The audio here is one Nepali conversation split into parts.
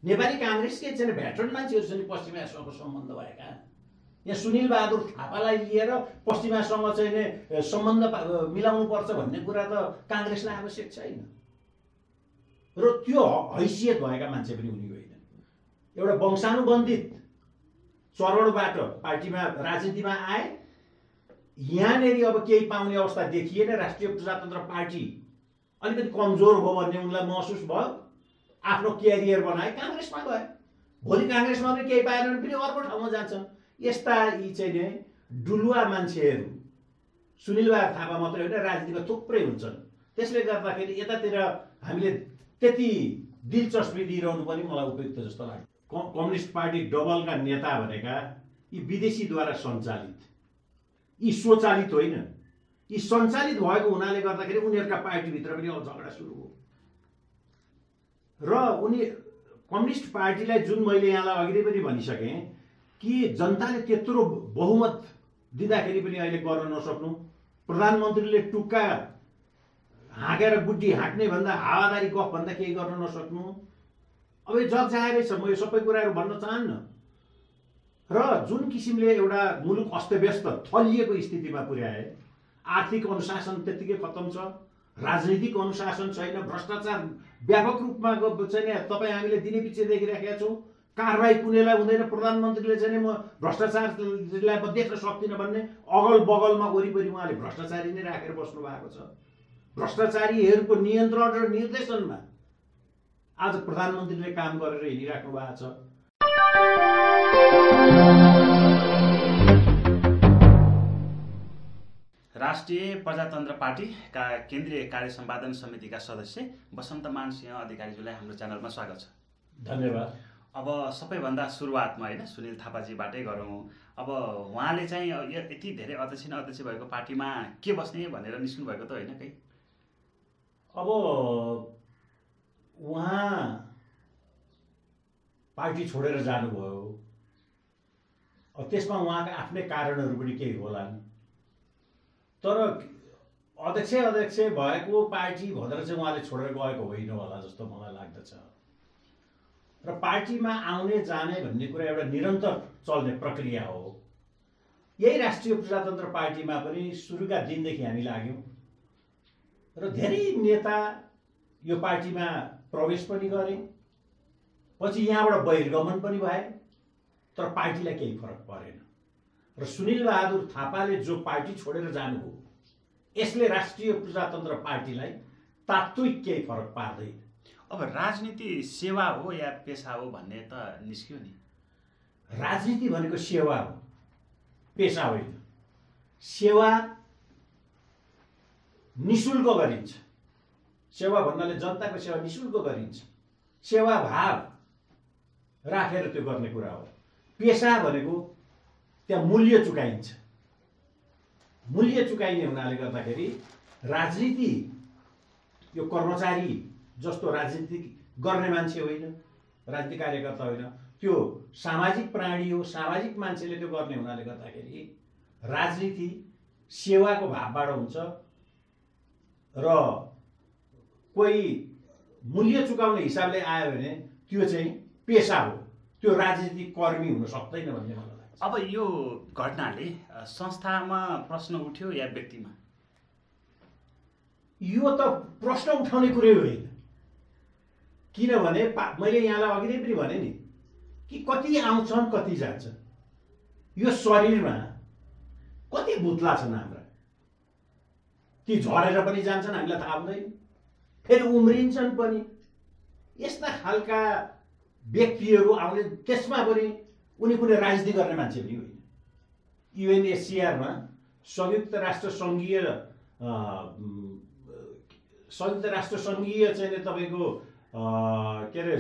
नेपाली काङ्ग्रेसकै चाहिँ भेटरन मान्छेहरू छन् पश्चिमा एसियासँग सम्बन्ध भएका। यहाँ सुनिल बहादुर थापालाई लिएर पश्चिमासँग चाहिँ नि सम्बन्ध मिलाउनु पर्छ भन्ने कुरा त काङ्ग्रेसलाई आवश्यक छैन र त्यो हैसियत भएका मान्छे पनि उनी होइन। एउटा वंशानुबन्धित चरणबाट पार्टीमा राजनीतिमा आए, यहाँनिर अब केही पाउने अवस्था देखिएन, राष्ट्रिय प्रजातन्त्र पार्टी अलिकति कमजोर भयो भन्ने उनलाई महसुस भयो, आफ्नो क्यारियर बनाए, काङ्ग्रेसमा गए। भोलि काङ्ग्रेसमा पनि केही पाएन भने फेरि अर्को ठाउँमा जान्छन्। यस्ता यी चाहिँ नि डुलुवा मान्छेहरू सुनिल बहादुर थापा मात्रै होइन, राजनीतिमा थुप्रै हुन्छन्। त्यसले गर्दाखेरि यतातिर हामीले त्यति दिलचस्पी दिइरहनु पनि मलाई उपयुक्त जस्तो लाग्छ। कम्युनिस्ट पार्टी डबलका नेता भनेका यी विदेशीद्वारा सञ्चालित, यी स्वचालित होइन, यी सञ्चालित भएको हुनाले गर्दाखेरि उनीहरूका पार्टीभित्र पनि अब झगडा सुरु हो। र उनी कम्युनिस्ट पार्टीलाई जुन मैले यहाँलाई अघि नै पनि भनिसकेँ कि जनताले त्यत्रो बहुमत दिँदाखेरि पनि अहिले गर्न नसक्नु, प्रधानमन्त्रीले टुक्का हाँकेर गुड्डी हाँक्ने भन्दा हावादारी गफ भन्दा केही गर्न नसक्नु, अब यो जग जाहेरै छ। म यो सबै कुराहरू भन्न चाहन्न। र जुन किसिमले एउटा मुलुक अस्तव्यस्त थलिएको स्थितिमा पुर्याए, आर्थिक अनुशासन त्यत्तिकै खत्तम छ, राजनीतिक अनुशासन छैन, भ्रष्टाचार व्यापक रूपमा चाहिँ तपाईँ हामीले दिने पछि देखिराखेका छौँ। कारबाही कुनैलाई हुँदैन, प्रधानमन्त्रीले चाहिँ म भ्रष्टाचारलाई म देख्न सक्दिनँ भन्ने अगल बगलमा वरिपरि उहाँले भ्रष्टाचारी नै राखेर बस्नु भएको छ। भ्रष्टाचारीहरूको नियन्त्रण र निर्देशनमा आज प्रधानमन्त्रीले काम गरेर हिँडिराख्नु भएको छ। राष्ट्रिय प्रजातन्त्र पार्टीका केन्द्रीय कार्य सम्पादन समितिका सदस्य वसन्तमान सिंह अधिकारीज्यूलाई हाम्रो च्यानलमा स्वागत छ। धन्यवाद। अब सबैभन्दा सुरुवातमा होइन सुनिल थापाजीबाटै गरौँ। अब उहाँले चाहिँ यति धेरै अध्यक्ष भएको पार्टीमा के बस्ने भनेर निस्कनु भएको त होइन कहीँ? अब उहाँ पार्टी छोडेर जानुभयो, अब त्यसमा उहाँका आफ्नै कारणहरू पनि केही होलान्, तर अध्यक्ष भएको पार्टी भनेर चाहिँ उहाँले छोडेर गएको होइन होला जस्तो मलाई लाग्दछ। र पार्टीमा आउने जाने भन्ने कुरा एउटा निरन्तर चल्ने प्रक्रिया हो। यही राष्ट्रिय प्रजातन्त्र पार्टीमा पनि सुरुका दिनदेखि हामी लाग्यौँ र धेरै नेता यो पार्टीमा प्रवेश पनि गरे, पछि यहाँबाट बहिर्गमन पनि भए, तर पार्टीलाई केही फरक परेन। र सुनिल बहादुर थापाले जो पार्टी छोडेर जानुभयो, यसले राष्ट्रिय प्रजातन्त्र पार्टीलाई तात्विक केही फरक पार्दैन। अब राजनीति सेवा हो या पेसा हो भन्ने त निस्क्यो नि। राजनीति भनेको सेवा हो, पेसा होइन। सेवा निशुल्क गरिन्छ। सेवा भन्नाले जनताको सेवा निशुल्क गरिन्छ। सेवा भाव राखेर त्यो गर्ने कुरा हो। पेसा भनेको त्यहाँ मूल्य चुकाइन्छ। मूल्य चुकाइने हुनाले गर्दाखेरि राजनीति यो कर्मचारी जस्तो राजनीति गर्ने मान्छे होइन, राजनीतिक कार्यकर्ता होइन, त्यो सामाजिक प्राणी हो। सामाजिक मान्छेले त्यो गर्ने हुनाले गर्दाखेरि राजनीति सेवाको भावबाट हुन्छ र कोही मूल्य चुकाउने हिसाबले आयो भने त्यो चाहिँ पेसा हो, त्यो राजनीतिक कर्मी हुन सक्दैन भन्ने मलाई लाग्छ। अब यो घटनाले संस्थामा प्रश्न उठ्यो या व्यक्तिमा? यो त प्रश्न उठाउने कुरै होइन, किनभने मैले यहाँलाई अघि नै पनि भने नि कि कति आउँछन् कति जान्छन्। यो शरीरमा कति बुत्ला छन् हाम्रा, ती झरेर पनि जान्छन्, हामीलाई थाहा हुँदैन, फेरि उम्रिन्छन् पनि। यस्ता खालका व्यक्तिहरू आउने, त्यसमा पनि उनी कुनै राजनीति गर्ने मान्छे पनि होइन। युएनएचसिआरमा संयुक्त राष्ट्र सङ्घीय चाहिँ तपाईँको के अरे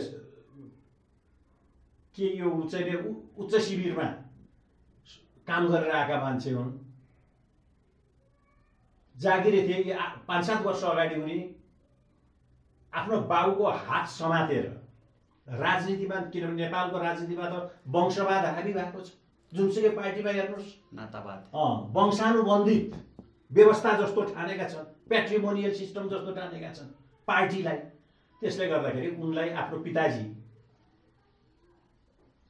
के यो चाहिँ उच्च शिविरमा काम गरेर आएका मान्छे हुन्। जागिरे थिए। 5-7 वर्ष अगाडि उनी आफ्नो बाबुको हात समातेर राजनीतिमा, किनभने नेपालको राजनीतिमा त वंशवाद हाबी भएको छ। जुनसुकै पार्टीमा हेर्नुहोस्, नातावाद, वंशानुबन्धित व्यवस्था जस्तो ठानेका छन्, प्याट्रिमोनियल सिस्टम जस्तो ठानेका छन् पार्टीलाई। त्यसले गर्दाखेरि उनलाई आफ्नो पिताजी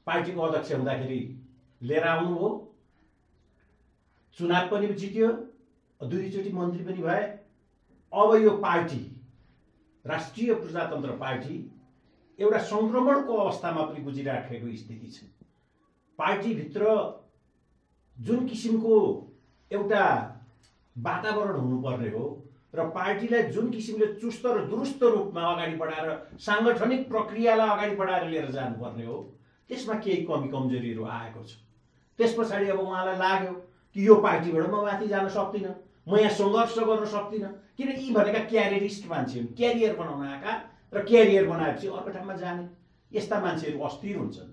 पार्टीको अध्यक्ष हुँदाखेरि लिएर आउनुभयो, चुनाव पनि जित्यो, 2चोटि मन्त्री पनि भए। अब यो पार्टी राष्ट्रिय प्रजातन्त्र पार्टी एउटा संक्रमणको अवस्थामा पनि गुजिराखेको स्थिति छ। पार्टीभित्र जुन किसिमको एउटा वातावरण हुनुपर्ने हो र पार्टीलाई जुन किसिमले चुस्त र दुरुस्त रूपमा अगाडि बढाएर साङ्गठनिक प्रक्रियालाई अगाडि बढाएर लिएर जानुपर्ने हो, त्यसमा केही कमी कमजोरीहरू आएको छ। त्यस पछाडि अब उहाँलाई लाग्यो कि यो पार्टीबाट म माथि जान सक्दिनँ, म यहाँ सङ्घर्ष गर्न सक्दिनँ, किन यी भनेका क्यारियरिस्ट मान्छे हुन्, क्यारियर बनाउन आएका र क्यारियर बनाएपछि अर्को ठाउँमा जाने यस्ता मान्छेहरू अस्थिर हुन्छन्।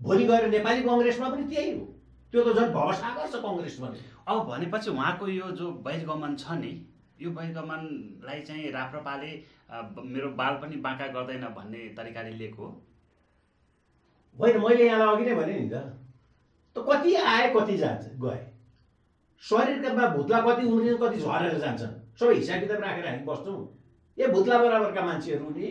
भोलि गएर नेपाली कङ्ग्रेसमा पनि त्यही हो, त्यो त झन् भवसागर छ कङ्ग्रेस भने। अब भनेपछि उहाँको यो जो बहिर्गमन छ नि, यो बहिर्गमनलाई चाहिँ राप्रपाले मेरो बाल पनि बाँका गर्दैन भन्ने तरिकाले लिएको होइन। मैले यहाँलाई अघि नै भने नि त कति आए कति जान्छ गए, शरीरमा भुत्ला कति उम्रिन्छ कति झरेर जान्छन्, सबै हिसाब किताब राखेर हामी बस्छौँ। ए भुत्ला बराबरका मान्छेहरू नि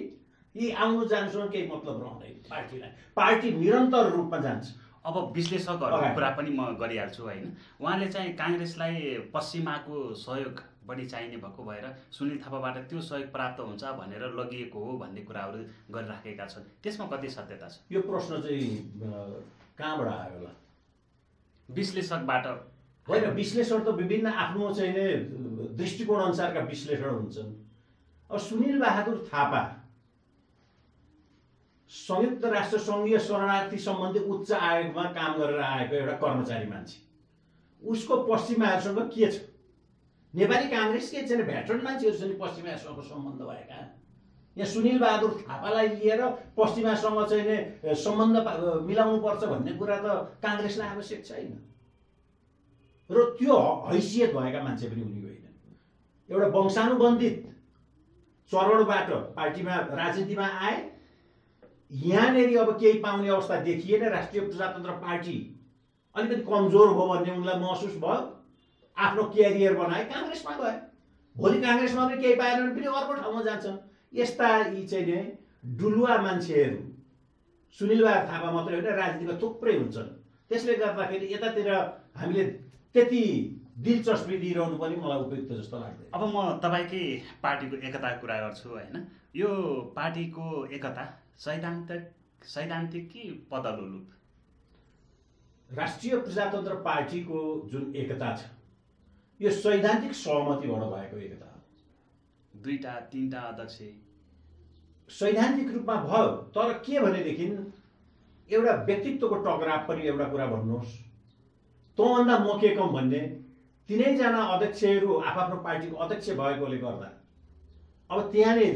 यी आउनु जानुसँग केही मतलब रहँदैन पार्टीलाई। पार्टी निरन्तर रूपमा जान्छ। अब विश्लेषकहरूको कुरा पनि म गरिहाल्छु होइन। उहाँले चाहिँ काङ्ग्रेसलाई पश्चिमाको सहयोग बढी चाहिने भएको भएर सुनिल थापाबाट त्यो सहयोग प्राप्त हुन्छ भनेर लगिएको हो भन्ने कुराहरू गरिराखेका छन्, त्यसमा कति सत्यता छ? यो प्रश्न चाहिँ कहाँबाट आयो होला? विश्लेषकबाट होइन, विश्लेषण त विभिन्न आफ्नो चाहिँ दृष्टिकोण अनुसारका विश्लेषण हुन्छन्। अब सुनिल बहादुर थापा संयुक्त राष्ट्र सङ्घीय शरणार्थी सम्बन्धी उच्च आयोगमा काम गरेर आएको एउटा कर्मचारी मान्छे, उसको पश्चिमाहरूसँग के छ? नेपाली काङ्ग्रेस के छैन, भेटरन मान्छेहरूसँग पश्चिमाहरूसँग सम्बन्ध भएका। यहाँ सुनिल बहादुर थापालाई लिएर पश्चिमासँग चाहिँ सम्बन्ध मिलाउनु पर्छ भन्ने कुरा त काङ्ग्रेसलाई आवश्यक छैन र त्यो हैसियत भएका मान्छे पनि उनी होइन। एउटा वंशानुबन्धित चरणबाट पार्टीमा राजनीतिमा आए, यहाँनिर अब केही पाउने अवस्था देखिएन, राष्ट्रिय प्रजातन्त्र पार्टी अलिकति कमजोर हो भन्ने उनलाई महसुस भयो, आफ्नो क्यारियर बनाए, काङ्ग्रेसमा गए। भोलि काङ्ग्रेसमा पनि केही पाएन भने पनि अर्को ठाउँमा जान्छन्। यस्ता यी चाहिँ नि डुलुवा मान्छेहरू सुनिल बहादुर थापा मात्रै होइन, राजनीतिमा थुप्रै हुन्छन्। त्यसले गर्दाखेरि यतातिर हामीले त्यति दिलचस्पी दिइरहनु पनि मलाई उपयुक्त जस्तो लाग्दैन। अब म तपाईँकै पार्टीको एकताको कुरा गर्छु होइन। यो पार्टीको एकता सैद्धान्तिक कि पदलोलुप? राष्ट्रिय प्रजातन्त्र पार्टीको जुन एकता छ यो सैद्धान्तिक सहमतिबाट भएको एकता हो। 2-3 अध्यक्ष सैद्धान्तिक रूपमा भयो, तर के भनेदेखि एउटा व्यक्तित्वको टकराव पनि एउटा कुरा भन्नुहोस्, तँभन्दा म के कम भन्ने तिनैजना अध्यक्षहरू आफ्नो पार्टीको अध्यक्ष भएकोले गर्दा अब त्यहाँनिर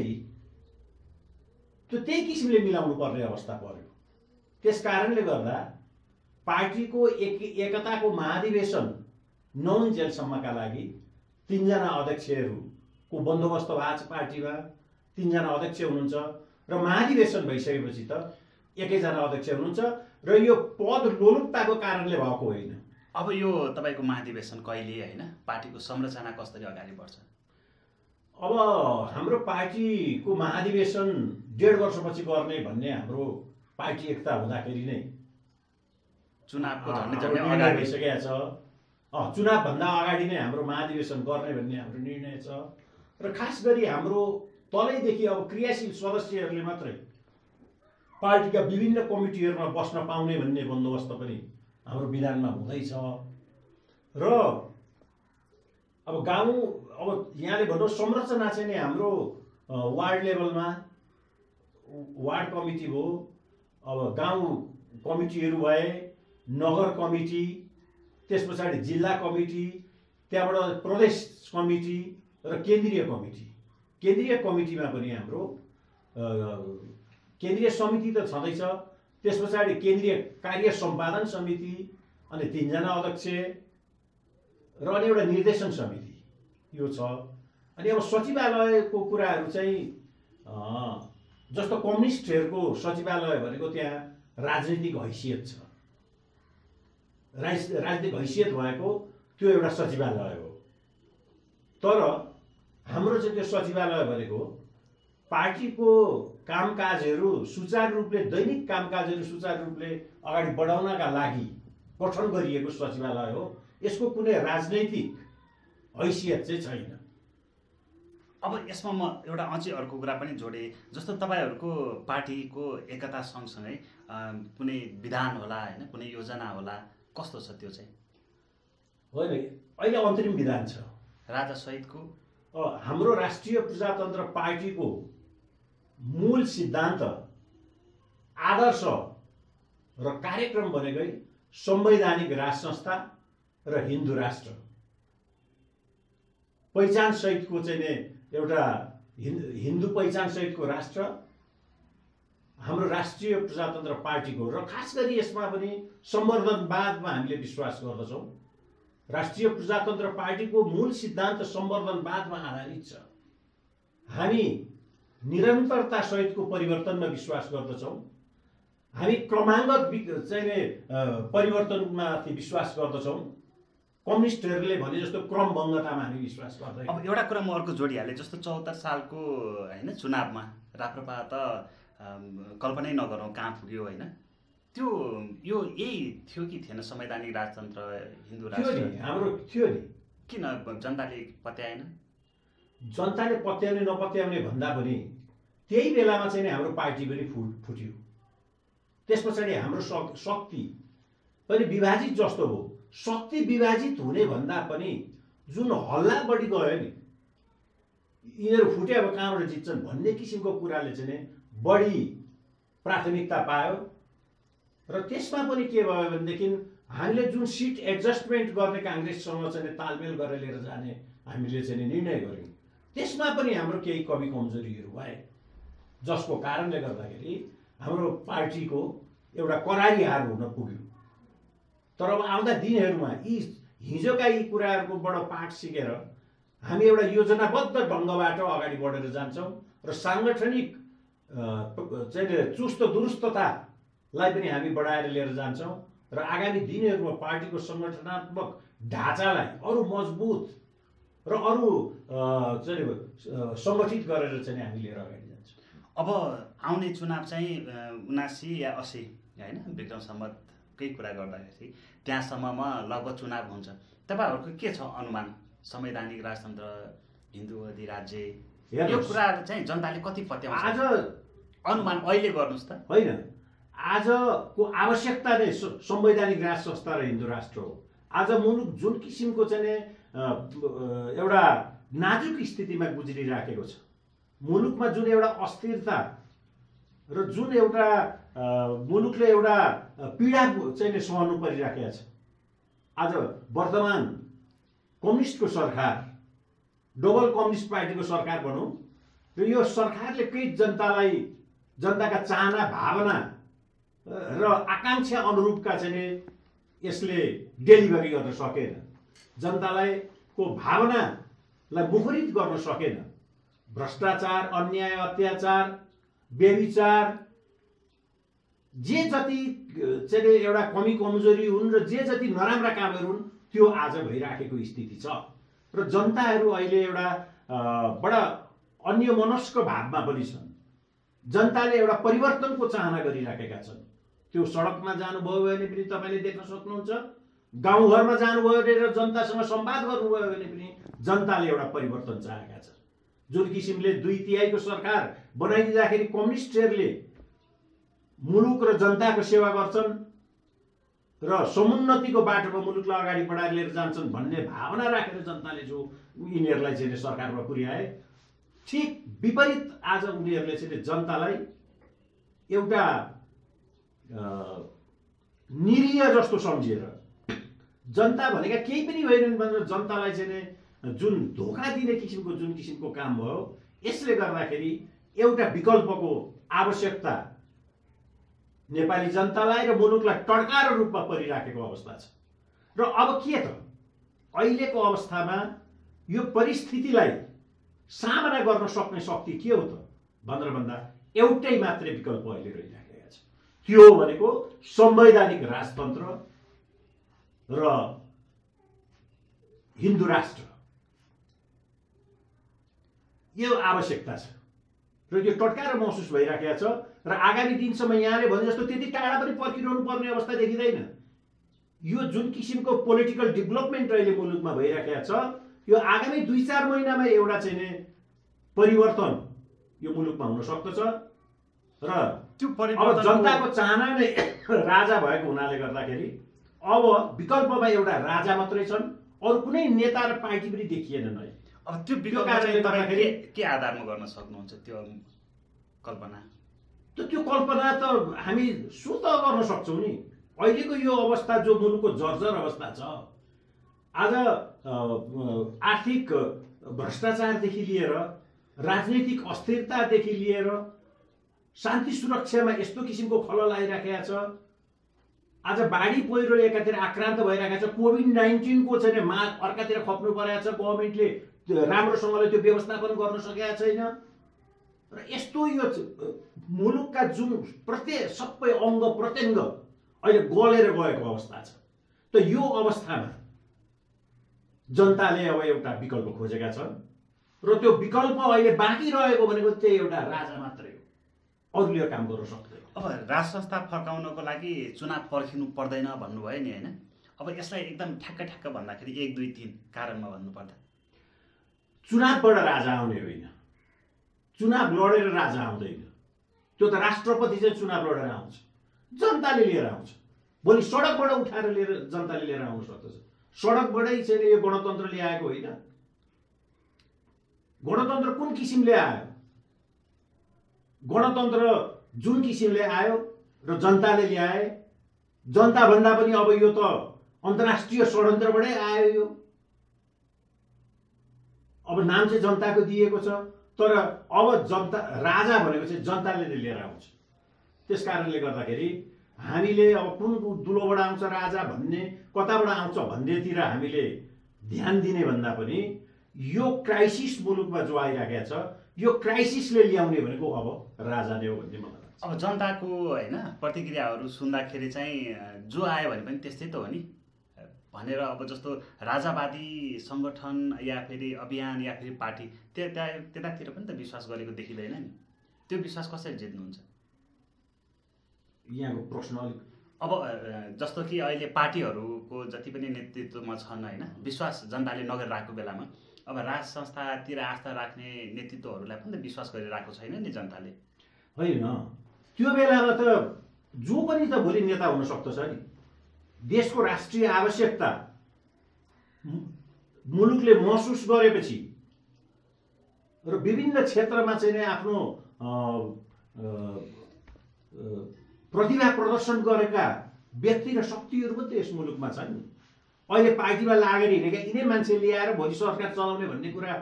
त्यो त्यही किसिमले मिलाउनु पर्ने अवस्था पर्यो। त्यस कारणले गर्दा पार्टीको एकताको महाधिवेशन नहुन्जेलसम्मका लागि 3 जना अध्यक्षहरूको बन्दोबस्त भएको छ पार्टीमा। 3 जना अध्यक्ष हुनुहुन्छ र महाधिवेशन भइसकेपछि त 1 जना अध्यक्ष हुनुहुन्छ र यो पद लोलुपताको कारणले भएको होइन। अब यो तपाईँको महाधिवेशन कहिले होइन, पार्टीको संरचना कसरी अगाडि बढ्छ? अब हाम्रो पार्टीको महाधिवेशन 1.5 वर्षपछि गर्ने भन्ने हाम्रो पार्टी एकता हुँदाखेरि नै चुनावको झन्डै अगाडि भइसकेको छ। चुनावभन्दा अगाडि नै हाम्रो महाधिवेशन गर्ने भन्ने हाम्रो निर्णय छ र खास गरी हाम्रो तलैदेखि अब क्रियाशील सदस्यहरूले मात्रै पार्टीका विभिन्न कमिटीहरूमा बस्न पाउने भन्ने बन्दोबस्त पनि हाम्रो विधानमा हुँदैछ र अब गाउँ अब यहाँले भन्नु संरचना चाहिँ नि हाम्रो वार्ड लेभलमा वार्ड कमिटी भयो, अब गाउँ कमिटीहरू भए, नगर कमिटी, त्यस पछाडि जिल्ला कमिटी, त्यहाँबाट प्रदेश कमिटी र केन्द्रीय कमिटी। केन्द्रीय कमिटीमा पनि हाम्रो केन्द्रीय समिति त छँदैछ, त्यस पछाडि केन्द्रीय कार्य सम्पादन समिति, अनि 3 जना अध्यक्ष र अनि एउटा निर्देशन समिति यो छ। अनि अब सचिवालयको कुराहरू चाहिँ जस्तो कम्युनिस्टहरूको सचिवालय भनेको त्यहाँ राजनीतिक हैसियत छ, राजनीतिक हैसियत भएको त्यो एउटा सचिवालय हो। तर हाम्रो चाहिँ त्यो सचिवालय भनेको पार्टीको कामकाजहरू सुचारू रूपले दैनिक कामकाजहरू सुचारू रूपले अगाडि बढाउनका लागि गठन गरिएको सचिवालय हो। यसको कुनै राजनैतिक हैसियत चाहिँ छैन। अब यसमा म एउटा अझै अर्को कुरा पनि जोडेँ, जस्तो तपाईँहरूको पार्टीको एकता सँगसँगै कुनै विधान होला होइन, कुनै योजना होला, कस्तो छ त्यो चाहिँ? होइन, अहिले अन्तरिम विधान छ राजा सहितको। हाम्रो राष्ट्रिय प्रजातन्त्र पार्टीको मूल सिद्धान्त, आदर्श र कार्यक्रम भनेकै संवैधानिक राज संस्था र हिन्दू राष्ट्र पहिचान सहितको चाहिँ एउटा हिन्दू पहिचान सहितको राष्ट्र हाम्रो राष्ट्रिय प्रजातन्त्र पार्टीको। र खास गरी यसमा पनि संवर्धनवादमा हामीले विश्वास गर्दछौँ। राष्ट्रिय प्रजातन्त्र पार्टीको मूल सिद्धान्त संवर्धनवादमा आधारित छ। हामी निरन्तरता सहितको परिवर्तनमा विश्वास गर्दछौँ। हामी क्रमागत परिवर्तनमाथि विश्वास गर्दछौँ। कम्युनिस्टहरूले भने जस्तो क्रमभङ्गतामा हामी विश्वास गर्दैनौँ। अब एउटा कुरा म अर्को जोडिहालेँ, जस्तो 74 सालको होइन चुनावमा राप्रपा त कल्पनै नगरौँ कहाँ पुग्यो होइन। त्यो यो यही थियो कि थिएन संवैधानिक राजतन्त्र हिन्दू राष्ट्र? हाम्रो थियो नि। किन जनताले पत्याएन? जनताले पत्याउने नपत्याउने भन्दा पनि त्यही बेलामा चाहिँ नि हाम्रो पार्टी पनि फुट्यो। त्यस पछाडि हाम्रो शक्ति पनि विभाजित जस्तो हो। शक्ति विभाजित हुने भन्दा पनि जुन हल्ला बढी गयो नि, यिनीहरू फुटे अब कहाँबाट जित्छन् भन्ने किसिमको कुराले चाहिँ नि बढी प्राथमिकता पायो। र त्यसमा पनि के भयो भनेदेखि हामीले जुन सिट एडजस्टमेन्ट गर्ने काङ्ग्रेससँग चाहिँ तालमेल गरेर लिएर जाने हामीले चाहिँ निर्णय गऱ्यौँ। त्यसमा पनि हाम्रो केही कमी कमजोरीहरू भए, जसको कारणले गर्दाखेरि हाम्रो पार्टीको एउटा करारी हार हुन पुग्यो। तर अब आउँदा दिनहरूमा हिजोका यी कुराहरूकोबाट पाठ सिकेर हामी एउटा योजनाबद्ध ढङ्गबाट अगाडि बढेर जान्छौँ र साङ्गठनिक चाहिँ चुस्त दुरुस्ततालाई पनि हामी बढाएर लिएर जान्छौँ र आगामी दिनहरूमा पार्टीको सङ्गठनात्मक ढाँचालाई अरू मजबुत र अरू चाहिँ सङ्गठित गरेर चाहिँ हामी लिएर अगाडि जान्छौँ। अब आउने चुनाव चाहिँ 79 या 80 होइन विक्रम सम्वतकै कुरा गर्दाखेरि त्यहाँसम्ममा लगभग चुनाव हुन्छ। तपाईँहरूको के छ अनुमान? संवैधानिक राजतन्त्र हिन्दू अधिराज्य यो कुरा चाहिँ जनताले कति पत्याउँछ आज? अनुमान अहिले गर्नुहोस् त। होइन, आजको आवश्यकता नै संवैधानिक राज संस्था र हिन्दू राष्ट्र हो। आज मुलुक जुन किसिमको चाहिँ एउटा नाजुक स्थितिमा गुज्रिराखेको छ, मुलुकमा जुन एउटा अस्थिरता र जुन एउटा मुलुकले एउटा पीडा चाहिँ सहनु परिराखेको छ। आज वर्तमान कम्युनिस्टको सरकार, डबल कम्युनिस्ट पार्टीको सरकार भनौँ, र यो सरकारले केही जनताका चाहना भावना र आकाङ्क्षा अनुरूपका चाहिँ यसले डेलिभरी गर्न सकेन। जनतालाई को भावनालाई मुखरित गर्न सकेन। भ्रष्टाचार, अन्याय, अत्याचार, व्यभिचार, जे जति चाहिँ एउटा कमी कमजोरी हुन् र जे जति नराम्रा कामहरू हुन् त्यो आज भइराखेको स्थिति छ। र जनताहरू अहिले एउटा बडा अन्यमनस्क भावमा पनि छन्। जनताले एउटा परिवर्तनको चाहना गरिराखेका छन्। त्यो सडकमा जानुभयो भने पनि तपाईँले देख्न सक्नुहुन्छ, गाउँघरमा जानुभयो भने र जनतासँग संवाद गर्नुभयो भने पनि जनताले एउटा परिवर्तन चाहेका छन्। जुन किसिमले 2/3 सरकार बनाइदिँदाखेरि कम्युनिस्टहरूले मुलुक र जनताको सेवा गर्छन् र समुन्नतिको बाटोमा मुलुकलाई अगाडि बढाएर लिएर जान्छन् भन्ने भावना राखेर जनताले जो यिनीहरूलाई चाहिँ सरकारमा पुर्याए, ठिक विपरीत आज उनीहरूले चाहिँ जनतालाई एउटा निरीह जस्तो सम्झिएर, जनता भनेका केही पनि होइनन् भनेर जनतालाई चाहिँ जुन धोका दिने किसिमको जुन किसिमको काम भयो, यसले गर्दाखेरि एउटा विकल्पको आवश्यकता नेपाली जनतालाई र मुलुकलाई टड्कारो रूपमा परिराखेको अवस्था छ। र अब के त अहिलेको अवस्थामा यो परिस्थितिलाई सामना गर्न सक्ने शक्ति के हो त भनेर भन्दा एउटै मात्रै विकल्प अहिले रहिराखेको छ। त्यो भनेको संवैधानिक राजतन्त्र र हिन्दू राष्ट्र। यो आवश्यकता छ। र यो टटकाएर महसुस भइराखेको छ र आगामी दिनसम्म यहाँले भने जस्तो त्यति टाढा पनि पर्खिरहनु पर्ने अवस्था देखिँदैन। यो जुन किसिमको पोलिटिकल डेभलपमेन्ट अहिले मुलुकमा भइराखेको छ यो आगामी 2-4 महिनामा एउटा चाहिँ नि परिवर्तन यो मुलुकमा हुन सक्दछ र त्यो अब जनताको चाहना नै राजा भएको हुनाले गर्दाखेरि अब विकल्पमा एउटा राजा मात्रै छन्, अरू कुनै नेता र पार्टी पनि देखिएनन् है। अब त्यो विकल्प चाहिँ तपाईँ के आधारमा गर्न सक्नुहुन्छ त्यो कल्पना? त्यो कल्पना त हामी सुत गर्न सक्छौँ नि। अहिलेको यो अवस्था जो मुलुकको जर्जर अवस्था छ, आज आर्थिक भ्रष्टाचारदेखि लिएर राजनीतिक अस्थिरतादेखि लिएर शान्ति सुरक्षामा यस्तो किसिमको खलल आइराखेको छ। आज बाढी पहिरोले एकातिर आक्रान्त भइरहेको छ, कोभिड-19 को चाहिँ अर्कातिर खप्नु परेको छ, गभर्मेन्टले राम्रोसँगले त्यो व्यवस्थापन गर्न सकेका छैन र यस्तो यो मुलुकका जुन प्रत्येक सबै अङ्ग प्रत्यङ्ग अहिले गलेर गएको अवस्था छ। त यो अवस्थामा जनताले अब एउटा विकल्प खोजेका छन् र त्यो विकल्प अहिले बाँकी रहेको भनेको त्यही एउटा राजा मात्रै हो, अरूले काम गर्न सक्दैन। अब राज संस्था फर्काउनको लागि चुनाव पर्खिनु पर्दैन भन्नुभयो नि, होइन? अब यसलाई एकदम ठ्याक्क भन्दाखेरि 1, 2, 3 कारणमा भन्नुपर्दा चुनावबाट राजा आउने होइन, चुनाव लडेर राजा आउँदैन। त्यो त राष्ट्रपति चाहिँ चुनाव लडेर आउँछ, जनताले लिएर आउँछ। भोलि सडकबाट उठाएर लिएर जनताले लिएर आउन सक्दछ। सडकबाटै चाहिँ यो गणतन्त्र ल्याएको होइन। गणतन्त्र कुन किसिमले आयो? गणतन्त्र जुन किसिमले आयो र जनताले ल्याए, जनता भन्दा पनि अब यो त अन्तर्राष्ट्रिय षड्यन्त्रबाटै आयो। यो अब नाम चाहिँ जनताको दिएको छ, तर अब जनता राजा भनेको चाहिँ जनताले नै लिएर आउँछ। त्यस कारणले गर्दाखेरि हामीले अब कुन दुलोबाट आउँछ राजा भन्ने, कताबाट आउँछ भन्नेतिर हामीले ध्यान दिने भन्दा पनि यो क्राइसिस मुलुकमा जो आइराखेको छ यो क्राइसिसले ल्याउने भनेको अब राजा नै हो भन्ने मलाई लाग्छ। अब जनताको होइन प्रतिक्रियाहरू सुन्दाखेरि चाहिँ जो आयो भने पनि त्यस्तै त हो नि भनेर, अब जस्तो राजावादी सङ्गठन या फेरि अभियान या फेरि पार्टी त्यतातिर पनि त विश्वास गरेको देखिँदैन नि। त्यो विश्वास कसरी जित्नुहुन्छ? यहाँको प्रश्न अलिक अब जस्तो कि अहिले पार्टीहरूको जति पनि नेतृत्वमा छन् होइन, विश्वास जनताले नगरिरहेको बेलामा अब राज संस्थातिर आस्था राख्ने नेतृत्वहरूलाई पनि त विश्वास गरिरहेको छैन नि जनताले, होइन? त्यो बेलामा त जो पनि त भोलि नेता हुन सक्दछ नि। देशको राष्ट्रिय आवश्यकता मुलुकले महसुस गरेपछि र विभिन्न क्षेत्रमा चाहिँ नै आफ्नो प्रतिभा प्रदर्शन गरेका व्यक्ति र शक्तिहरू पनि त यस मुलुकमा छन्। अहिले पार्टीमा लागेर हिँडेका यिनै मान्छे ल्याएर भोलि सरकार चलाउने भन्ने कुरा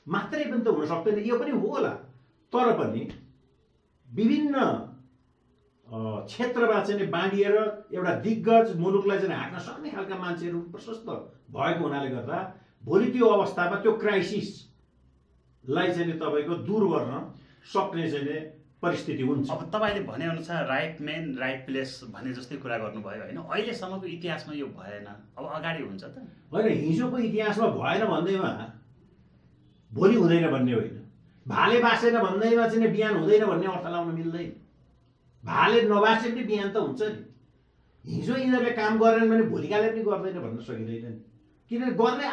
मात्रै पनि त हुन सक्दैन। यो पनि हो होला, तर पनि विभिन्न क्षेत्रमा चाहिँ बाँडिएर एउटा दिग्गज मुलुकलाई चाहिँ हाँक्न सक्ने खालका मान्छेहरू प्रशस्त भएको हुनाले गर्दा भोलि त्यो अवस्थामा त्यो क्राइसिसलाई चाहिँ तपाईँको दूर गर्न सक्ने चाहिँ परिस्थिति हुन्छ। अब तपाईँले भनेअनुसार राइट म्यान राइट प्लेस भने जस्तै कुरा गर्नुभयो होइन, अहिलेसम्मको इतिहासमा यो भएन, अब अगाडि हुन्छ त? होइन, हिजोको इतिहासमा भएन भन्दैमा भोलि हुँदैन भन्ने होइन। भाले बासेन भन्दैमा चाहिँ बिहान हुँदैन भन्ने अर्थ लाउन मिल्दैन। भाले नबासे पनि बिहान त हुन्छ नि। हिजो यिनीहरूले काम गरेन भने भोलिकाले पनि गर्दैन भन्न सकिँदैन नि, किनभने गर्ने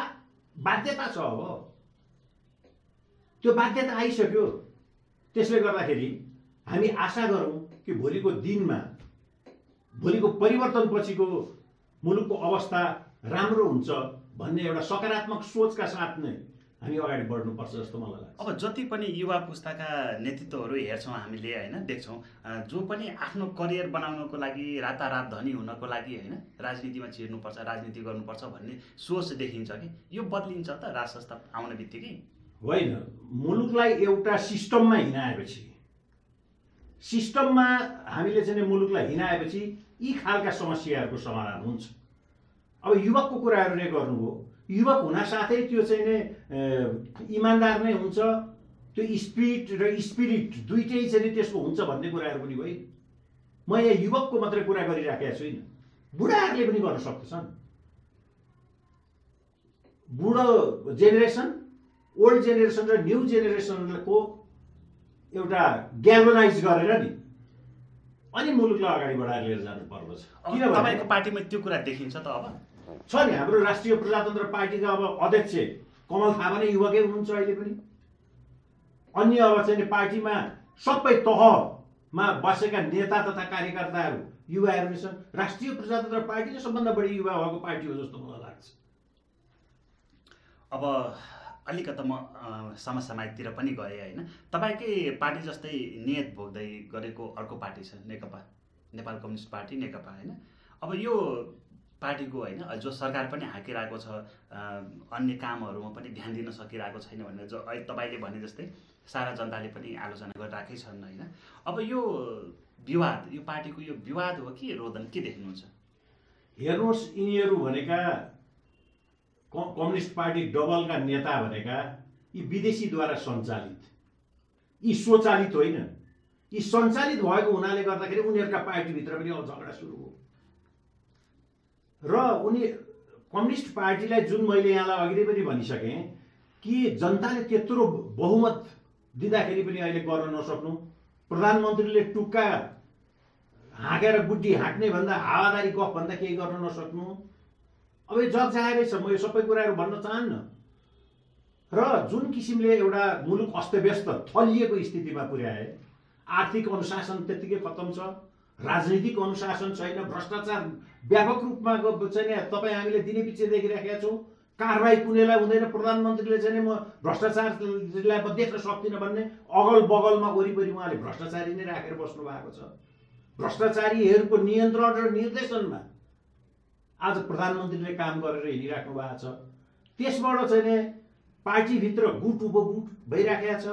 बाध्यता छ। अब त्यो बाध्यता आइसक्यो। त्यसले गर्दाखेरि हामी आशा गरौँ कि भोलिको दिनमा, भोलिको परिवर्तनपछिको मुलुकको अवस्था राम्रो हुन्छ भन्ने एउटा सकारात्मक सोचका साथ नै हामी अगाडि बढ्नुपर्छ जस्तो मलाई लाग्छ। अब जति पनि युवा पुस्ताका नेतृत्वहरू हेर्छौँ हामीले होइन, देख्छौँ जो पनि आफ्नो करियर बनाउनको लागि, रातारात धनी हुनको लागि होइन राजनीतिमा छिर्नुपर्छ, राजनीति गर्नुपर्छ भन्ने सोच देखिन्छ कि यो बदलिन्छ त राज संस्था आउने बित्तिकै? होइन, मुलुकलाई एउटा सिस्टममा हिँडाएपछि, सिस्टममा हामीले चाहिँ मुलुकलाई हिँडाएपछि यी खालका समस्याहरूको समाधान हुन्छ। अब युवकको कुराहरू नै गर्नुभयो, युवक हुनासाथै त्यो चाहिँ नै इमान्दार नै हुन्छ, त्यो स्पिरिट र स्पिरिट दुइटै चाहिँ त्यसको हुन्छ भन्ने कुराहरू पनि होइन। म यहाँ युवकको मात्रै कुरा गरिराखेको छुइनँ, बुढाहरूले पनि गर्न सक्दछन्। बुढो जेनेरेसन, ओल्ड जेनेरेसन र न्यू जेनेरेसनको एउटा ग्याल्भनाइज गरेर नि अनि मुलुकलाई अगाडि बढाएर लिएर जानु पर्दछ। किनभने तपाईँको पार्टीमा त्यो कुरा देखिन्छ त अब छ नि। हाम्रो राष्ट्रिय प्रजातन्त्र पार्टीका अब अध्यक्ष कमल थापा नै युवकै हुनुहुन्छ अहिले पनि। अन्य अब चाहिँ पार्टीमा सबै तहमा बसेका नेता तथा कार्यकर्ताहरू युवाहरू नै छन्। राष्ट्रिय प्रजातन्त्र पार्टी नै सबभन्दा बढी युवा भएको पार्टी हो जस्तो मलाई लाग्छ। अब अलिकति म समसामयिकतिर पनि गएँ होइन। तपाईँकै पार्टी जस्तै नियत भोग्दै गरेको अर्को पार्टी छ नेकपा, नेपाल कम्युनिस्ट पार्टी नेकपा होइन। अब यो पार्टीको होइन जो सरकार पनि हाँकिरहेको छ, अन्य कामहरूमा पनि ध्यान दिन सकिरहेको छैन भनेर जो अहिले तपाईँले भने जस्तै सारा जनताले पनि आलोचना गरिरहेकै छन् होइन। अब यो विवाद, यो पार्टीको यो विवाद हो कि रोदन, के देख्नुहुन्छ? हेर्नुहोस्, यिनीहरू भनेका कम्युनिस्ट पार्टी डबलका नेता भनेका यी विदेशीद्वारा सञ्चालित, यी स्वचालित होइन। यी सञ्चालित भएको हुनाले गर्दाखेरि उनीहरूका पार्टीभित्र पनि अब झगडा सुरु हो। र उनी कम्युनिस्ट पार्टीलाई जुन मैले यहाँलाई अघि पनि भनिसकेँ कि जनताले त्यत्रो बहुमत दिँदाखेरि पनि अहिले गर्न नसक्नु, प्रधानमन्त्रीले टुक्का हाँकेर बुढी हाँक्ने भन्दा हावादारी गफ भन्दा केही गर्न नसक्नु, अब यो जग जाहेरै छ। म यो सबै कुराहरू भन्न चाहन्न। र जुन किसिमले एउटा मुलुक अस्तव्यस्त थलिएको स्थितिमा पुर्याए, आर्थिक अनुशासन त्यत्तिकै खत्तम छ, राजनीतिक अनुशासन छैन, भ्रष्टाचार व्यापक रूपमा चाहिँ तपाईँ हामीले दिने पछि देखिराखेका छौँ। कारबाही कुनैलाई हुँदैन। प्रधानमन्त्रीले चाहिँ म भ्रष्टाचारलाई म देख्न सक्दिनँ भन्ने अगल बगलमा वरिपरि उहाँले भ्रष्टाचारी नै राखेर बस्नु भएको छ। भ्रष्टाचारीहरूको नियन्त्रण र निर्देशनमा आज प्रधानमन्त्रीले काम गरेर हिँडिराख्नु भएको छ। त्यसबाट चाहिँ पार्टीभित्र गुट उपगुट भइराखेको छ।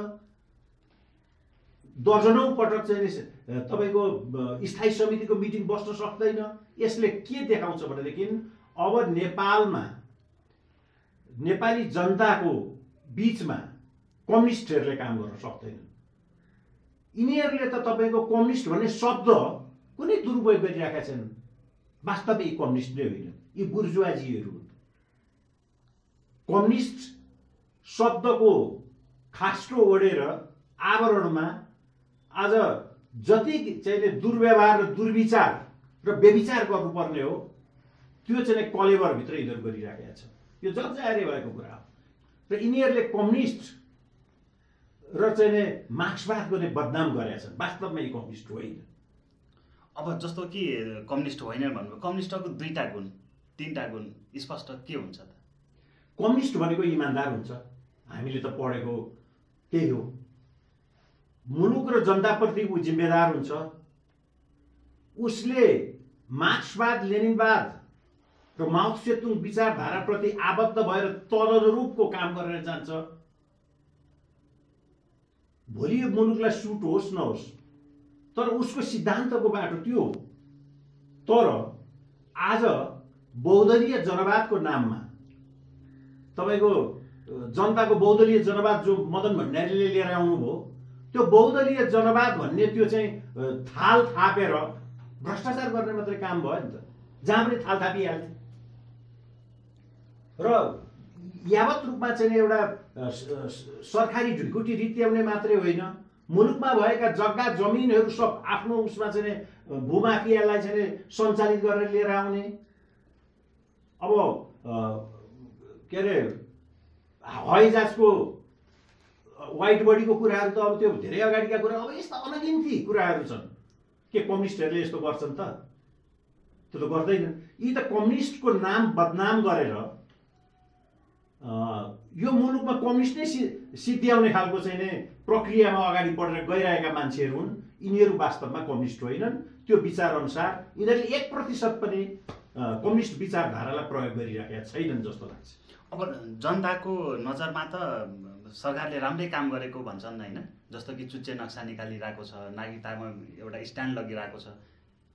दर्जनौं पटक चाहिँ तपाईँको स्थायी समितिको मिटिङ बस्न सक्दैन। यसले के देखाउँछ भनेदेखि अब नेपालमा नेपाली जनताको बीचमा कम्युनिस्टहरूले काम गर्न सक्दैनन्। यिनीहरूले त तपाईँको कम्युनिस्ट भन्ने शब्द कुनै दुरुपयोग गरिरहेका छन्। वास्तविक कम्युनिस्ट नै होइन, यी बुर्जुवाजीहरू हुन्। कम्युनिस्ट शब्दको खास्टो ओढेर आवरणमा आज जति चाहिँ दुर्व्यवहार र दुर्विचार र व्यभिचार गर्नुपर्ने हो त्यो चाहिँ कलेवरभित्र यिनीहरू गरिराखेका छ। यो जगजाहेरै भएको कुरा हो। र यिनीहरूले कम्युनिस्ट र चाहिँ मार्क्सवादको नै बदनाम गरेका छन्। वास्तवमा यी कम्युनिस्ट होइन। अब जस्तो कि कम्युनिस्ट होइन भन्नुभयो, कम्युनिस्टको दुईटा गुण तीनटा गुण स्पष्ट के हुन्छ त? कम्युनिस्ट भनेको इमान्दार हुन्छ। हामीले त पढेको त्यही हो। मुलुक र जनताप्रति ऊ जिम्मेदार हुन्छ। उसले मार्क्सवाद, लेनिनवाद र माओ त्से-तुङ विचारधाराप्रति आबद्ध भएर तदनुरूपको काम गरेर जान्छ। भोलि यो मुलुकलाई सुट होस् नहोस्, तर उसको सिद्धान्तको बाटो त्यो हो। तर आज बहुदलीय जनवादको नाममा तपाईँको जनताको बहुदलीय जनवाद जो मदन भण्डारीले लिएर आउनुभयो, त्यो बहुदलीय जनवाद भन्ने त्यो चाहिँ थाल थापेर भ्रष्टाचार गर्ने मात्रै काम भयो नि त। जहाँ पनि थाल थापिहाल्ने र यावत रूपमा चाहिँ एउटा सरकारी ढुकुटी रित्याउने मात्रै होइन, मुलुकमा भएका जग्गा जमिनहरू सब आफ्नो उसमा चाहिँ भूमाफियालाई चाहिँ सञ्चालित गरेर लिएर आउने। अब के अरे हवाईजहाजको वाइट बडीको कुराहरू त अब त्यो धेरै अगाडिका कुरा। अब यस्ता अनगिन्ती कुराहरू छन्। के कम्युनिस्टहरूले यस्तो गर्छन् त? त्यो त गर्दैनन्। यी त कम्युनिस्टको नाम बदनाम गरेर यो मुलुकमा कम्युनिस्ट नै सिद्ध्याउने खालको चाहिँ नै प्रक्रियामा अगाडि बढेर गइरहेका मान्छेहरू हुन्। यिनीहरू वास्तवमा कम्युनिस्ट होइनन्। त्यो विचार अनुसार यिनीहरूले 1% पनि कम्युनिस्ट विचारधारालाई प्रयोग गरिरहेका छैनन् जस्तो लाग्छ। अब जनताको नजरमा त सरकारले राम्रै काम गरेको भन्छन् होइन। जस्तो कि चुच्चे नक्सा निकालिरहेको छ, नागरिकतामा एउटा स्ट्यान्ड लगिरहेको छ।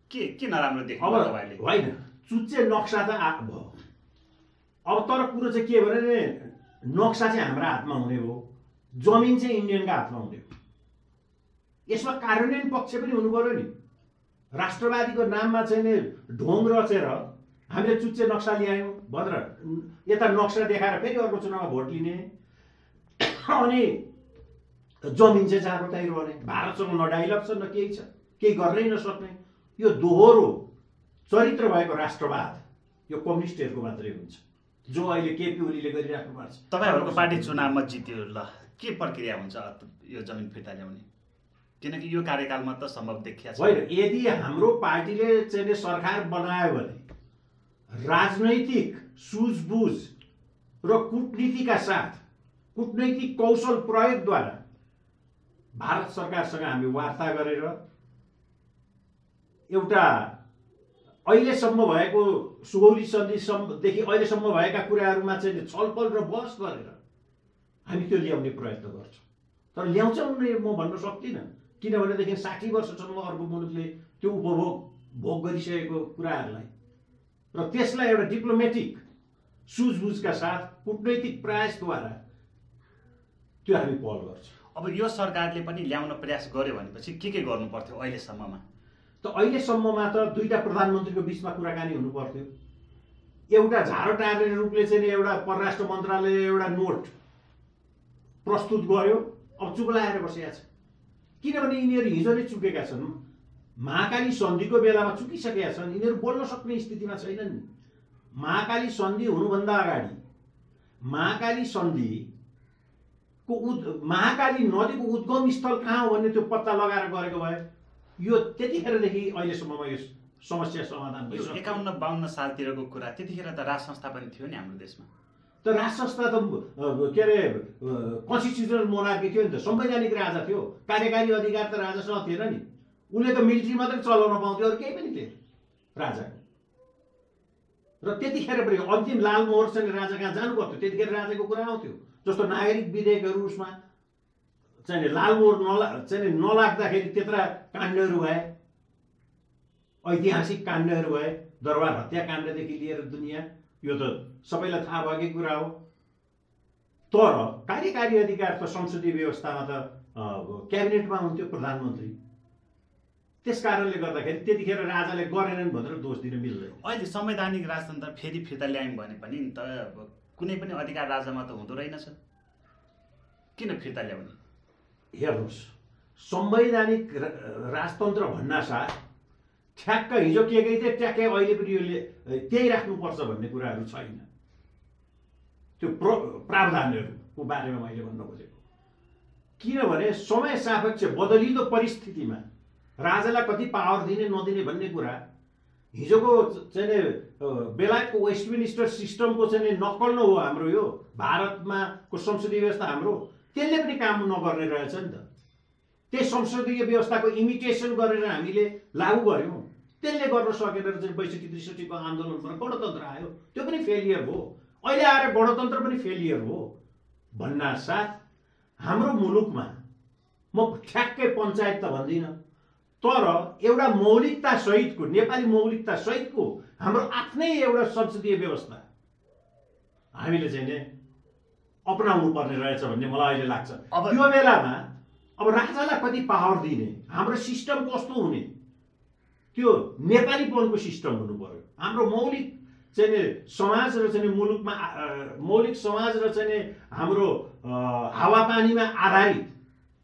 के नराम्रो देख्नु तपाईँले? होइन, चुच्चे नक्सा त भयो। अब तर कुरो चाहिँ के भने नक्सा चाहिँ हाम्रो हातमा हुने हो, जमिन चाहिँ इन्डियनका हातमा हुने हो। यसमा कार्यान्वयन पक्ष पनि हुनु पर्यो नि। राष्ट्रवादीको नाममा चाहिँ नि ढोङ रचेर हामीले चुच्चे नक्सा ल्यायौँ भनेर यता नक्सा देखाएर फेरि अर्को चुनावमा भोट लिने, अनि जमिन चाहिँ जहाँको त्यहीँ रहने, भारतसँग न डाइलग छ न केही छ, केही गर्नै नसक्ने यो दोहोरो चरित्र भएको राष्ट्रवाद यो कम्युनिस्टहरूको मात्रै हुन्छ, जो अहिले केपी ओलीले गरिराख्नु भएको छ। तपाईँहरूको पार्टी चुनावमा जित्यो, ल के प्रक्रिया हुन्छ यो जमिन फिर्ता ल्याउने? किनकि यो कार्यकालमा त सम्भव देखिया छ होइन। यदि हाम्रो पार्टीले चाहिँ सरकार बनायो भने राजनैतिक सुझबुझ र कूटनीतिका साथ, कूटनैतिक कौशल प्रयोगद्वारा भारत सरकारसँग हामी वार्ता गरेर एउटा अहिलेसम्म भएको सुगौली सन्धिदेखि अहिलेसम्म भएका कुराहरूमा चाहिँ छलफल र बहस गरेर हामी त्यो ल्याउने प्रयत्न गर्छौँ। तर ल्याउँछौँ भने म भन्न सक्दिनँ, किनभनेदेखि 60 वर्षसम्म अर्को मुलुकले त्यो भोग गरिसकेको कुराहरूलाई र त्यसलाई एउटा डिप्लोमेटिक सुझबुझका साथ कूटनैतिक प्रयासद्वारा त्यो हामी पहल गर्छौँ। अब यो सरकारले पनि ल्याउन प्रयास गर्यो भनेपछि के गर्नु पर्थ्यो अहिलेसम्ममा? त अहिलेसम्ममा त दुईटा प्रधानमन्त्रीको बिचमा कुराकानी हुनु पर्थ्यो। एउटा झारो टार्ने रूपले चाहिँ एउटा परराष्ट्र मन्त्रालयले एउटा नोट प्रस्तुत गर्यो, अब चुप लागेर बसेका छ। किनभने यिनीहरू हिजो नै चुकेका छन्, महाकाली सन्धिको बेलामा चुकिसकेका छन्, यिनीहरू बोल्न सक्ने स्थितिमा छैनन्। महाकाली सन्धि हुनुभन्दा अगाडि महाकाली सन्धिको महाकाली नदीको उद्गम स्थल कहाँ हो भन्ने त्यो पत्ता लगाएर गरेको भए यो त्यतिखेरदेखि अहिलेसम्ममा यो समस्या समाधान भइसक्यो। 51-52 सालतिरको कुरा, त्यतिखेर त राज संस्था पनि थियो नि हाम्रो देशमा। त राज संस्था त के अरे कन्स्टिट्युसनल मोनार्की थियो नि त, संवैधानिक राजा थियो। कार्यकारी अधिकार त राजासँग थिएन नि, उसले त मिलिट्री मात्रै चलाउन पाउँथ्यो, अरू केही पनि थिएन राजाको। र त्यतिखेर पनि अन्तिम लाल मोहर चाहिँ राजा कहाँ जानु पर्थ्यो, त्यतिखेर राजाको कुरा आउँथ्यो। जस्तो नागरिक विधेयकहरू उसमा चाहिँ लाल मोहर नलाग्दाखेरि त्यत्रा काण्डहरू भए, ऐतिहासिक काण्डहरू भए, दरबार हत्याकाण्डदेखि लिएर दुनियाँ, यो त सबैलाई थाहा भएकै कुरा हो। तर कार्यकारी अधिकार त संसदीय व्यवस्थामा त क्याबिनेटमा हुन्थ्यो प्रधानमन्त्री। त्यस कारणले गर्दाखेरि त्यतिखेर राजाले गरेनन् भनेर दोष दिन मिल्दैन। अहिले संवैधानिक राजतन्त्र फेरि फिर्ता ल्यायौँ भने पनि त कुनै पनि अधिकार राजामा त हुँदो रहेनछ, किन फिर्ता ल्याउने? हेर्नुहोस्, संवैधानिक राजतन्त्र भन्नासाथ ठ्याक्क हिजो के गई थिए ट्याक्कै अहिले पनि यो त्यही राख्नुपर्छ भन्ने कुराहरू छैन। त्यो प्रावधानहरूको बारेमा मैले भन्न खोजेको, किनभने समय सापेक्ष बदलिँदो परिस्थितिमा राजालाई कति पावर दिने नदिने भन्ने कुरा हिजोको चाहिँ बेलायतको वेस्टमिनिस्टर सिस्टमको चाहिँ नक्कल न हो हाम्रो यो भारतमा को संसदीय व्यवस्था हाम्रो, त्यसले पनि काम नगर्ने रहेछ नि त। त्यही संसदीय व्यवस्थाको इमिटेसन गरेर हामीले लागू गर्यौँ, त्यसले गर्न सकेन चाहिँ 62-63 को आन्दोलनमा गणतन्त्र आयो, त्यो पनि फेलियर हो। अहिले आएर गणतन्त्र पनि फेलियर हो भन्नासाथ हाम्रो मुलुकमा म ठ्याक्कै पञ्चायत त भन्दिनँ, तर एउटा मौलिकता सहितको, नेपाली मौलिकता सहितको हाम्रो आफ्नै एउटा संसदीय व्यवस्था हामीले चाहिँ नि अपनाउनु पर्ने रहेछ भन्ने मलाई अहिले लाग्छ। त्यो बेलामा अब राजालाई कति पावर दिने, हाम्रो सिस्टम कस्तो हुने, त्यो नेपालीपनको सिस्टम हुनु पर्यो। हाम्रो मौलिक चाहिँ समाज र चाहिँ मुलुकमा मौलिक समाज र चाहिँ हाम्रो हावापानीमा आधारित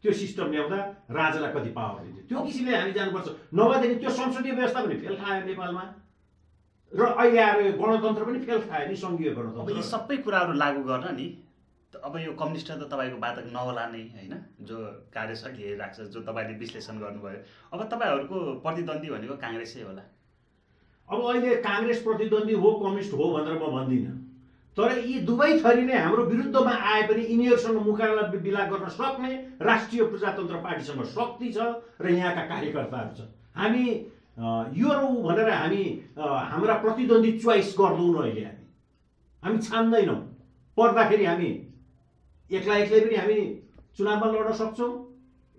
त्यो सिस्टम ल्याउँदा राजालाई कति पावर दिन्छ, त्यो किसिमले हामी जानुपर्छ। नभएदेखि त्यो संसदीय व्यवस्था पनि फेल खायो नेपालमा, र अहिले आएर गणतन्त्र पनि फेल खायो नि, सङ्घीय गणतन्त्र। अब यी सबै कुराहरू लागू गर्न नि अब यो कम्युनिस्ट त तपाईँको बाधक नहोला नै होइन, जो कार्यशैली हेरिरहेको छ, जो तपाईँले विश्लेषण गर्नुभयो। अब तपाईँहरूको प्रतिद्वन्दी भनेको काङ्ग्रेसै होला। अब अहिले काङ्ग्रेस प्रतिद्वन्दी हो कम्युनिस्ट हो भनेर म भन्दिनँ, तर यी दुवै थरी नै हाम्रो विरुद्धमा आए पनि यिनीहरूसँग मुकाबला बिला गर्न सक्ने राष्ट्रिय प्रजातन्त्र पार्टीसँग शक्ति छ र यहाँका कार्यकर्ताहरू छ। हामी यो र ऊ भनेर हामी हाम्रा प्रतिद्वन्दी चोइस गर्दैनौँ। अहिले हामी छान्दैनौँ, पर्दाखेरि हामी एक्लै पनि हामी चुनावमा लड्न सक्छौँ,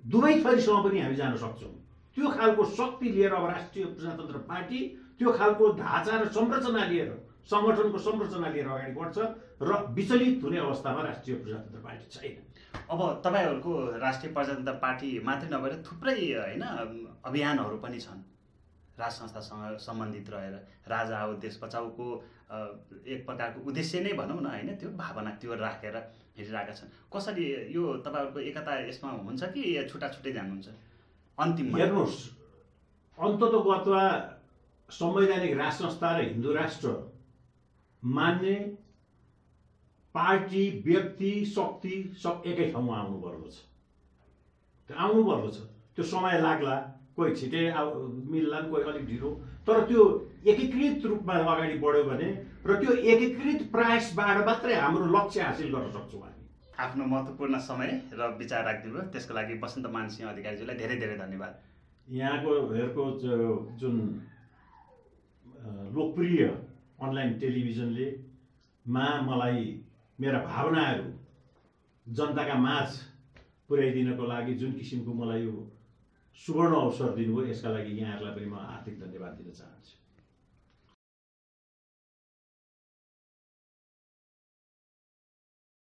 दुवै थरीसँग पनि हामी जान सक्छौँ। त्यो खालको शक्ति लिएर अब राष्ट्रिय प्रजातन्त्र पार्टी त्यो खालको ढाँचा र संरचना लिएर, सङ्गठनको संरचना लिएर अगाडि बढ्छ र विचलित हुने अवस्थामा राष्ट्रिय प्रजातन्त्र पार्टी छैन। अब तपाईँहरूको राष्ट्रिय प्रजातन्त्र पार्टी मात्रै नभएर थुप्रै होइन अभियानहरू पनि छन्, राज संस्थासँग सम्बन्धित रहेर राजा आओ देश बचाउको एक प्रकारको उद्देश्य नै भनौँ न होइन, त्यो भावना त्यो राखेर हिँडिरहेका छन्। कसरी यो तपाईँहरूको एकता यसमा हुन्छ कि छुट्टा छुट्टै जानुहुन्छ अन्तिममा? हेर्नुहोस्, अन्ततोगत्वा संवैधानिक राज संस्था र हिन्दू राष्ट्र मान्ने पार्टी, व्यक्ति, शक्ति सब एकै ठाउँमा आउनुपर्दछ। त्यो आउनुपर्दछ। त्यो समय लाग्ला, कोही छिटै मिल्लान्, कोही अलिक ढिलो, तर त्यो एकीकृत रूपमा अगाडि बढ्यो भने र त्यो एकीकृत प्रयासबाट मात्रै हाम्रो लक्ष्य हासिल गर्न सक्छौँ हामी। आफ्नो महत्त्वपूर्ण समय र विचार राखिदिनु, त्यसको लागि वसन्तमान सिंह अधिकारीज्यूलाई धेरै धेरै धन्यवाद। यहाँको जुन लोकप्रिय अनलाइन टेलिभिजनले मलाई मेरा भावनाहरू जनताका माझ पुर्याइदिनको लागि जुन किसिमको मलाई यो सुवर्ण अवसर दिनुभयो, यसका लागि यहाँहरूलाई पनि म हार्दिक धन्यवाद दिन चाहन्छु।